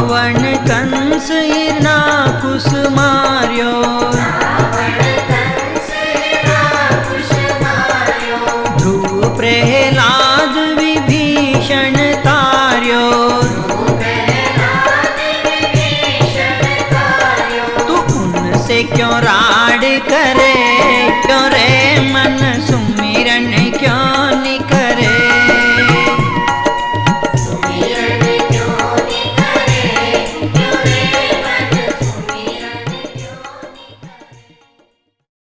रावण कंस हिरणाकुश मार्यो, ध्रुव प्रहलाद विभीषण तार्यो, तू उनसे क्यों राड करे